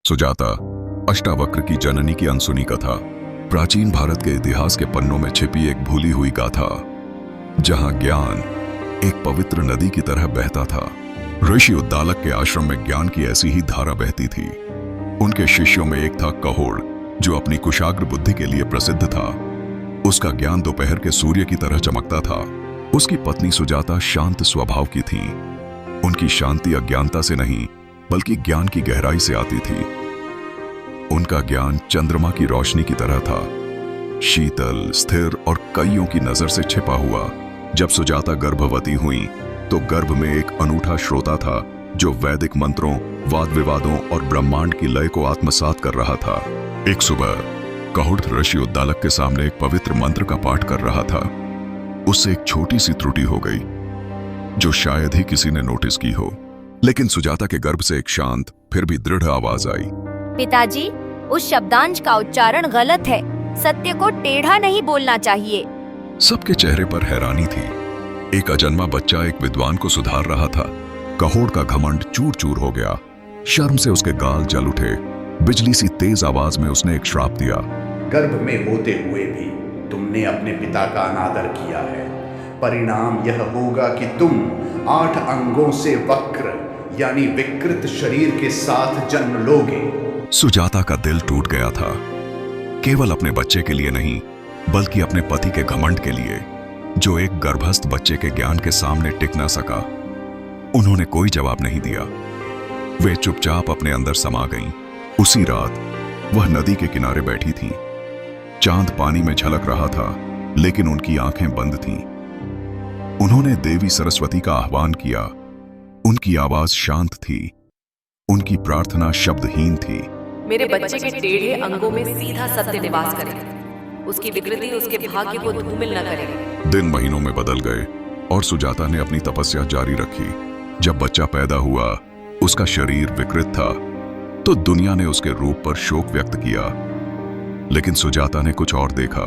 सुजाता, अष्टावक्र की जननी की अनसुनी कथा, प्राचीन भारत के इतिहास के पन्नों में छिपी एक भूली हुई गाथा, जहां ज्ञान एक पवित्र नदी की तरह बहता था। ऋषि उद्दालक के आश्रम में ज्ञान की ऐसी ही धारा बहती थी। उनके शिष्यों में एक था कहोड़, जो अपनी कुशाग्र बुद्धि के लिए प्रसिद्ध था। उसका ज्ञान दोपहर के सूर्य की तरह चमकता था। उसकी पत्नी सुजाता शांत स्वभाव की थी। उनकी शांति अज्ञानता से नहीं, बल्कि ज्ञान की गहराई से आती थी। उनका ज्ञान चंद्रमा की रोशनी की तरह था, शीतल, स्थिर और कईयों की नजर से छिपा हुआ। जब सुजाता गर्भवती हुई तो गर्भ में एक अनूठा श्रोता था, जो वैदिक मंत्रों, वाद विवादों और ब्रह्मांड की लय को आत्मसात कर रहा था। एक सुबह कहोड़ ऋषि उद्दालक के सामने एक पवित्र मंत्र का पाठ कर रहा था। उससे एक छोटी सी त्रुटि हो गई, जो शायद ही किसी ने नोटिस की हो। लेकिन सुजाता के गर्भ से एक शांत फिर भी दृढ़ आवाज आई। पिताजी, उस शब्दांश का उच्चारण गलत है। सत्य को टेढ़ा नहीं बोलना चाहिए। सबके चेहरे पर हैरानी थी। एक अजन्मा बच्चा एक विद्वान को सुधार रहा था। कहोड़ का घमंड चूर चूर हो गया। शर्म से उसके गाल जल उठे। बिजली सी तेज आवाज में उसने एक श्राप दिया। गर्भ में होते हुए भी तुमने अपने पिता का अनादर किया है। परिणाम यह होगा कि तुम 8 अंगों से वक्र यानी विकृत शरीर के साथ जन्म लोगे। सुजाता का दिल टूट गया था, केवल अपने बच्चे के लिए नहीं, बल्कि अपने पति के घमंड के लिए, जो एक गर्भस्थ बच्चे के ज्ञान के सामने टिक न सका। उन्होंने कोई जवाब नहीं दिया। वे चुपचाप अपने अंदर समा गईं। उसी रात वह नदी के किनारे बैठी थीं। चांद पानी में झलक रहा था, लेकिन उनकी आंखें बंद थीं। उन्होंने देवी सरस्वती का आह्वान किया। उनकी आवाज शांत थी, उनकी प्रार्थना शब्दहीन थी। मेरे बच्चे के टेढ़े अंगों में सीधा सत्य निवास करे। उसकी विकृति उसके भाग्य को धूमिल न करे। दिन महीनों में बदल गए और सुजाता ने अपनी तपस्या जारी रखी। जब बच्चा पैदा हुआ, उसका शरीर विकृत था, तो दुनिया ने उसके रूप पर शोक व्यक्त किया। लेकिन सुजाता ने कुछ और देखा।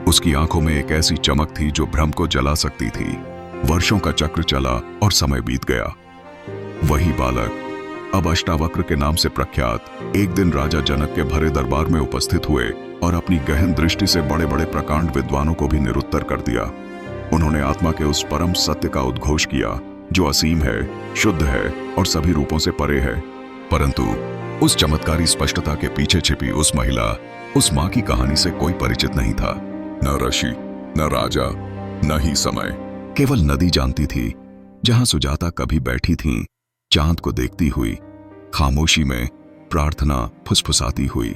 उसकी आंखों में एक ऐसी चमक थी जो भ्रम को जला सकती थी। वर्षों का चक्र चला और समय बीत गया। वही बालक, अब अष्टावक्र के नाम से प्रख्यात, एक दिन राजा जनक के भरे दरबार में उपस्थित हुए और अपनी गहन दृष्टि से बड़े बड़े प्रकांड विद्वानों को भी निरुत्तर कर दिया। उन्होंने आत्मा के उस परम सत्य का उद्घोष किया, जो असीम है, शुद्ध है और सभी रूपों से परे है। परंतु उस चमत्कारी स्पष्टता के पीछे छिपी उस महिला, उस मां की कहानी से कोई परिचित नहीं था। न ऋषि, न राजा, न ही समय। केवल नदी जानती थी, जहां सुजाता कभी बैठी थी, चांद को देखती हुई, खामोशी में प्रार्थना फुसफुसाती हुई।